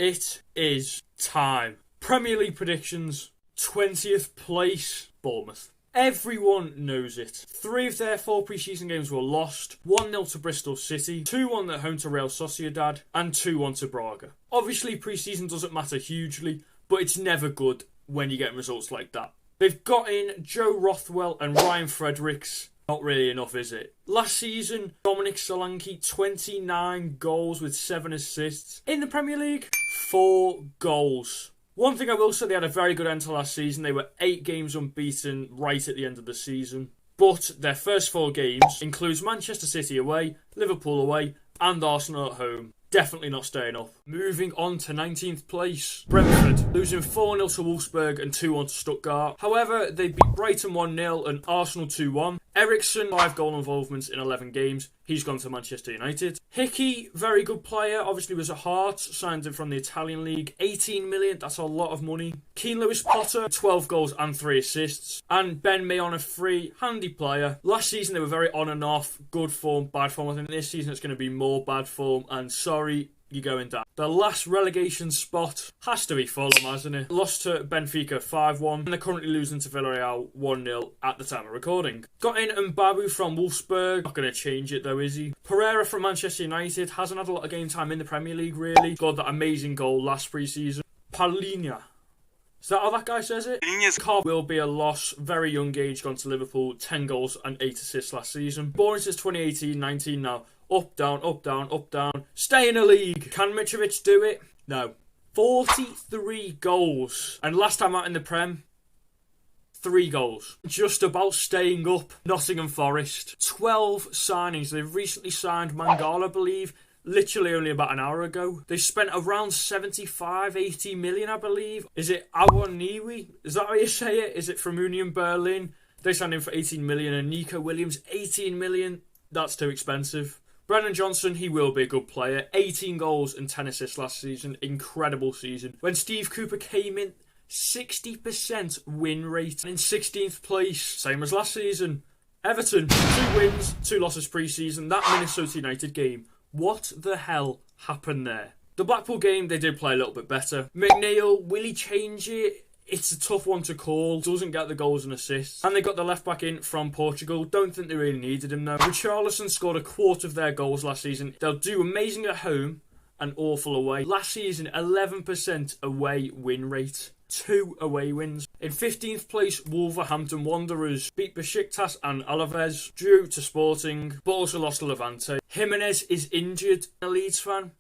It is time. Premier League predictions, 20th place, Bournemouth. Everyone knows it. 3 of their 4 pre-season games were lost. 1-0 to Bristol City, 2-1 at home to Real Sociedad, and 2-1 to Braga. Obviously, pre-season doesn't matter hugely, but it's never good when you get results like that. They've got in Joe Rothwell and Ryan Fredericks. Not really enough, is it? Last season, Dominic Solanke, 29 goals with 7 assists. In the Premier League, 4 goals. One thing I will say, they had a very good end to last season. They were 8 games unbeaten right at the end of the season. But their first 4 games includes Manchester City away, Liverpool away, and Arsenal at home. Definitely not staying up. Moving on to 19th place, Brentford, losing 4-0 to Wolfsburg and 2-1 to Stuttgart. However, they beat Brighton 1-0 and Arsenal 2-1. Ericsson, 5 goal involvements in 11 games. He's gone to Manchester United. Hickey, very good player, obviously was at Hearts, signed him from the Italian League. 18 million, that's a lot of money. Keane Lewis Potter, 12 goals and 3 assists. And Ben May on a free, handy player. Last season they were very on and off, good form, bad form. I think this season it's going to be more bad form, and sorry, you're going down. The last relegation spot has to be Fulham, hasn't it? Lost to Benfica 5-1, and they're currently losing to Villarreal 1-0 at the time of recording. Got in Mbabu from Wolfsburg. Not going to change it though, is he? Pereira from Manchester United. Hasn't had a lot of game time in the Premier League, really. Scored that amazing goal last pre-season. Palhinha. Is that how that guy says it? Cobb will be a loss. Very young age, gone to Liverpool. 10 goals and 8 assists last season. Boring since 2018-19 now. Up, down, up, down, up, down. Stay in a league. Can Mitrovic do it? No. 43 goals. And last time out in the Prem, 3 goals. Just about staying up. Nottingham Forest. 12 signings. They've recently signed Mangala, I believe. Literally only about an hour ago. They spent around 75-80 million, I believe. Is it Awoniwi? Is that how you say it? Is it from Union Berlin? They signed him for 18 million. And Nico Williams, 18 million. That's too expensive. Brennan Johnson, he will be a good player. 18 goals and 10 assists last season. Incredible season. When Steve Cooper came in, 60% win rate. In 16th place, same as last season. Everton, 2 wins, 2 losses pre-season. That Minnesota United game. What the hell happened there? The Blackpool game, they did play a little bit better. McNeil, will he change it? It's a tough one to call. Doesn't get the goals and assists. And they got the left back in from Portugal. Don't think they really needed him though. Richarlison scored a quarter of their goals last season. They'll do amazing at home and awful away. Last season, 11% away win rate. 2 away wins. In 15th place, Wolverhampton Wanderers beat Besiktas and Alaves. Drew to Sporting, but also lost to Levante. Jimenez is injured. A Leeds fan?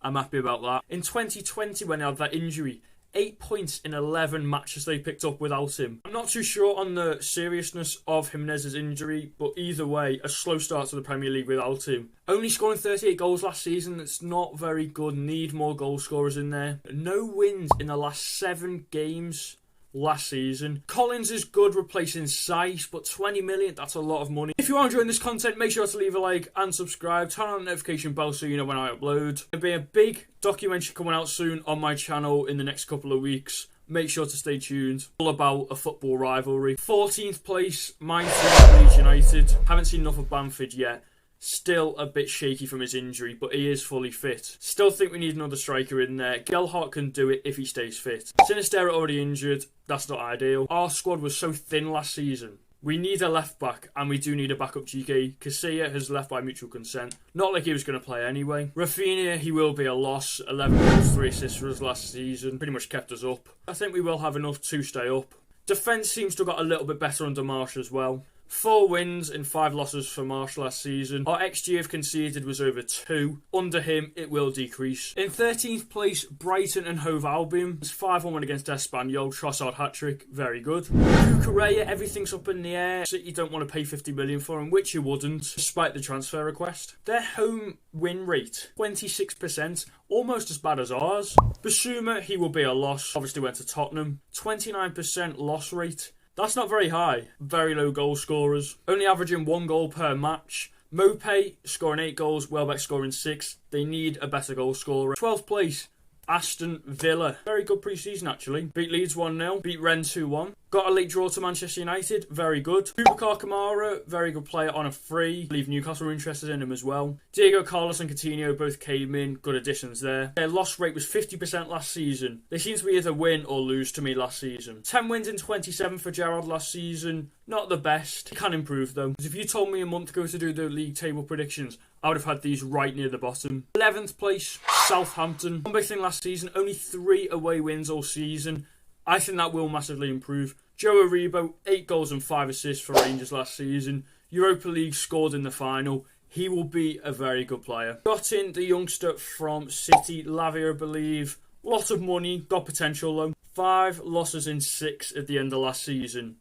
I'm happy about that. In 2020, when he had that injury, 8 points in 11 matches they picked up without him. I'm not too sure on the seriousness of Jimenez's injury, but either way, a slow start to the Premier League without him. Only scoring 38 goals last season, it's not very good. Need more goal scorers in there. No wins in the last 7 games last season. Collins is good replacing Saiss, but 20 million, that's a lot of money. If you are enjoying this content, make sure to leave a like and subscribe. Turn on the notification bell so you know when I upload. There'll be a big documentary coming out soon on my channel in the next couple of weeks. Make sure to stay tuned. All about a football rivalry. 14th place, my team, Leeds United. Haven't seen enough of Bamford yet. Still a bit shaky from his injury, but he is fully fit. Still think we need another striker in there. Gelhardt can do it if he stays fit. Sinisterra already injured. That's not ideal. Our squad was so thin last season. We need a left back, and we do need a backup GK. Casilla has left by mutual consent. Not like he was going to play anyway. Rafinha, he will be a loss. 11 goals, 3 assists for us last season. Pretty much kept us up. I think we will have enough to stay up. Defence seems to have got a little bit better under Marsh as well. 4 wins and 5 losses for Marsh last season. Our XG of conceded was over 2. Under him, it will decrease. In 13th place, Brighton and Hove Albion. It's 5-1 against Espanyol. Trossard hat-trick. Very good. Cucurella, everything's up in the air. City don't want to pay 50 million for him, which you wouldn't, despite the transfer request. Their home win rate, 26%. Almost as bad as ours. Basuma, he will be a loss. Obviously went to Tottenham. 29% loss rate. That's not very high. Very low goal scorers. Only averaging 1 goal per match. Mopé scoring 8 goals. Welbeck scoring 6. They need a better goal scorer. 12th place, Aston Villa. Very good pre-season actually. Beat Leeds 1-0. Beat Rennes 2-1. Got a late draw to Manchester United, very good. Boubacar Kamara, very good player on a free. I believe Newcastle were interested in him as well. Diego Carlos and Coutinho both came in, good additions there. Their loss rate was 50% last season. They seem to be either win or lose to me last season. 10 wins in 27 for Gerrard last season, not the best. He can improve though. Because if you told me a month ago to do the league table predictions, I would have had these right near the bottom. 11th place, Southampton. One big thing last season, only 3 away wins all season. I think that will massively improve. Joe Aribo, 8 goals and 5 assists for Rangers last season. Europa League scored in the final. He will be a very good player. Got in the youngster from City, Lavia, I believe. Lot of money, got potential though. 5 losses in 6 at the end of last season.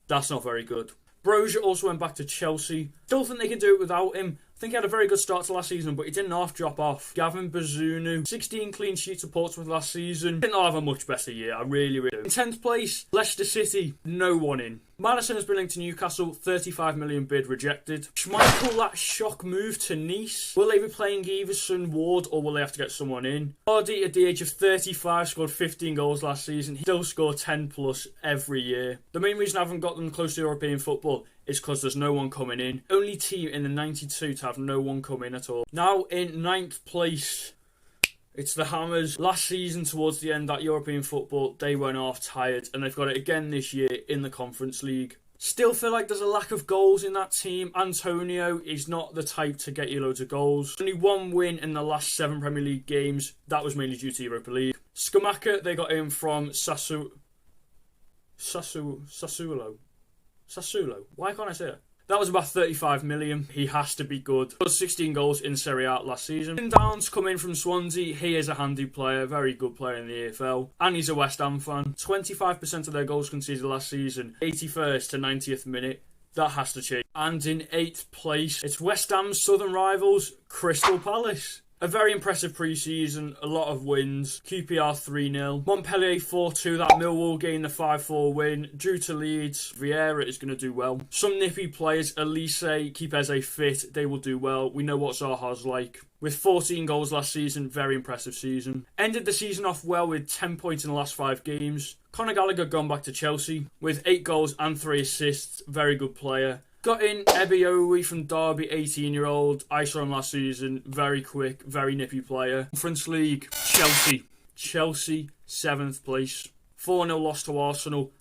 That's not very good. Brozier also went back to Chelsea. Still think they can do it without him. I think he had a very good start to last season, but he didn't half drop off. Gavin Bazunu, 16 clean sheets for Portsmouth last season. Didn't have a much better year, I really do. In 10th place, Leicester City, no one in. Madison has been linked to Newcastle, 35 million bid rejected. Schmeichel, that shock move to Nice. Will they be playing Everson, Ward, or will they have to get someone in? Hardy, at the age of 35, scored 15 goals last season. He still scored 10 plus every year. The main reason I haven't got them close to European football is because there's no one coming in. Only team in the 92 to have no one come in at all. Now in 9th place, it's the Hammers. Last season, towards the end, that European football, they went off tired, and they've got it again this year in the Conference League. Still feel like there's a lack of goals in that team. Antonio is not the type to get you loads of goals. Only 1 win in the last 7 Premier League games. That was mainly due to Europa League. Skamaka, they got in from Sassuolo. Why can't I say it? That was about 35 million. He has to be good. Got 16 goals in Serie A last season. Downs come in from Swansea. He is a handy player, very good player in the EFL. And he's a West Ham fan. 25% of their goals conceded last season. 81st to 90th minute. That has to change. And in 8th place, it's West Ham's southern rivals, Crystal Palace. A very impressive pre-season, a lot of wins. QPR 3-0. Montpellier 4-2, that Millwall game, the 5-4 win. Drew to Leeds. Vieira is going to do well. Some nippy players, Elise, keep Eze fit, they will do well. We know what Zaha's like. With 14 goals last season, very impressive season. Ended the season off well with 10 points in the last 5 games. Conor Gallagher gone back to Chelsea with 8 goals and 3 assists. Very good player. Got in Ebiowi from Derby, 18-year-old. I saw him last season. Very quick, very nippy player. Conference League, Chelsea, 7th place. 4-0 loss to Arsenal.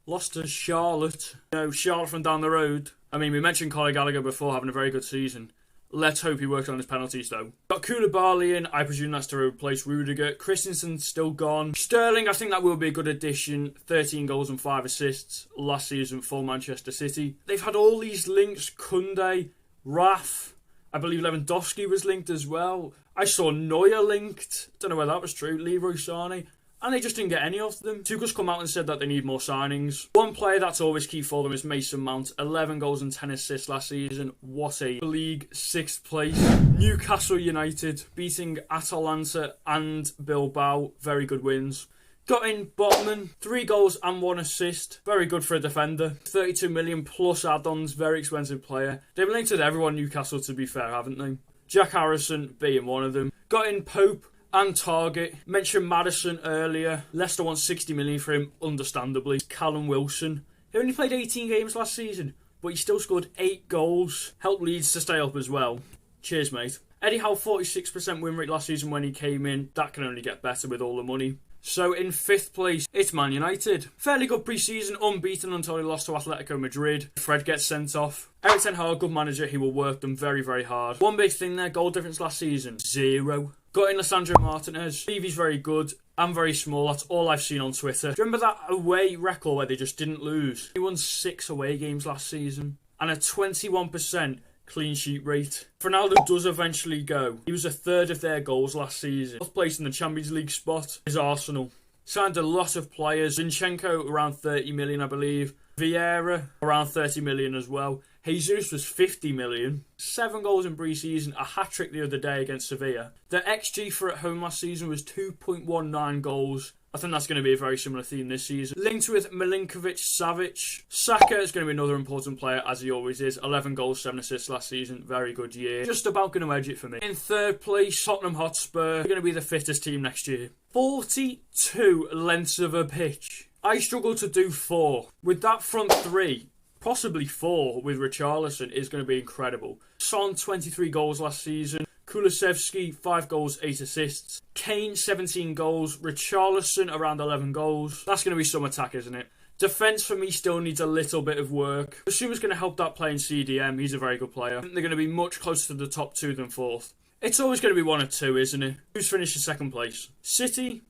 Lost to Charlotte. No, Charlotte from down the road. I mean, we mentioned Conor Gallagher before having a very good season. Let's hope he works on his penalties, though. Got Koulibaly in. I presume that's to replace Rudiger. Christensen's still gone. Sterling, I think that will be a good addition. 13 goals and 5 assists last season for Manchester City. They've had all these links. Koundé, Raf. I believe Lewandowski was linked as well. I saw Neuer linked. Don't know whether that was true. Leroy Sané. And they just didn't get any of them. Tuchel's come out and said that they need more signings. One player that's always key for them is Mason Mount. 11 goals and 10 assists last season. What a league. 6th place. Newcastle United beating Atalanta and Bilbao. Very good wins. Got in Botman. 3 goals and 1 assist. Very good for a defender. 32 million plus add-ons. Very expensive player. They've linked with everyone Newcastle, to be fair, haven't they? Jack Harrison being one of them. Got in Pope and Target. Mentioned Maddison earlier. Leicester wants 60 million for him, understandably. Callum Wilson. He only played 18 games last season, but he still scored 8 goals. Helped Leeds to stay up as well. Cheers, mate. Eddie Howe, 46% win rate last season when he came in. That can only get better with all the money. So in 5th place, it's Man United. Fairly good pre-season, unbeaten until he lost to Atletico Madrid. Fred gets sent off. Erik ten Hag, good manager, he will work them very, very hard. One big thing there, goal difference last season, 0. Got in Lissandro Martinez. He's very good and very small. That's all I've seen on Twitter. Do you remember that away record where they just didn't lose? He won 6 away games last season and a 21% clean sheet rate. Ronaldo does eventually go. He was a third of their goals last season. 4th place in the Champions League spot is Arsenal. Signed a lot of players. Zinchenko around 30 million, I believe. Vieira around 30 million as well. Jesus was 50 million. 7 goals in pre-season, a hat-trick the other day against Sevilla. Their XG for at home last season was 2.19 goals. I think that's going to be a very similar theme this season. Linked with Milinkovic-Savic. Saka is going to be another important player, as he always is. 11 goals, 7 assists last season. Very good year. Just about going to edge it for me. In 3rd place, Tottenham Hotspur. They're going to be the fittest team next year. 42 lengths of a pitch. I struggle to do 4. With that front 3, possibly 4 with Richarlison is going to be incredible. Son, 23 goals last season. Kulusevski, 5 goals, 8 assists. Kane, 17 goals. Richarlison, around 11 goals. That's going to be some attack, isn't it? Defence for me still needs a little bit of work. Basuma's going to help that play in CDM. He's a very good player. I think they're going to be much closer to the top 2 than 4th. It's always going to be 1 or 2, isn't it? Who's finished in 2nd place? City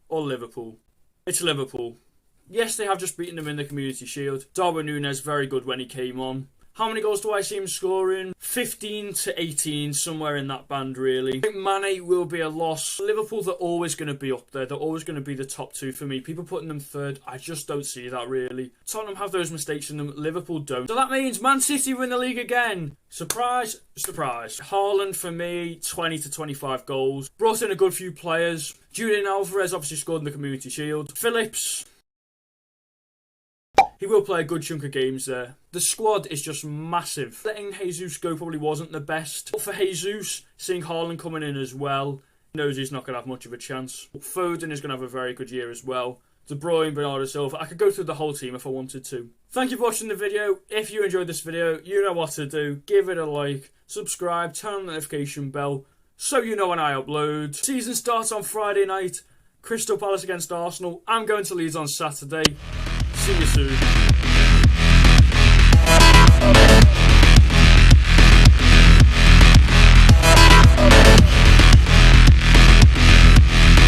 or Liverpool? It's Liverpool. Yes, they have just beaten them in the Community Shield. Darwin Núñez, very good when he came on. How many goals do I see him scoring? 15 to 18, somewhere in that band, really. I think Mane will be a loss. Liverpool, they're always going to be up there. They're always going to be the top 2 for me. People putting them 3rd, I just don't see that, really. Tottenham have those mistakes in them. Liverpool don't. So that means Man City win the league again. Surprise, surprise. Haaland, for me, 20 to 25 goals. Brought in a good few players. Julian Alvarez obviously scored in the Community Shield. Phillips, he will play a good chunk of games there. The squad is just massive. Letting Jesus go probably wasn't the best. But for Jesus, seeing Haaland coming in as well, he knows he's not going to have much of a chance. Foden is going to have a very good year as well. De Bruyne, Bernardo Silva. I could go through the whole team if I wanted to. Thank you for watching the video. If you enjoyed this video, you know what to do. Give it a like, subscribe, turn on the notification bell so you know when I upload. Season starts on Friday night. Crystal Palace against Arsenal. I'm going to Leeds on Saturday. See you soon.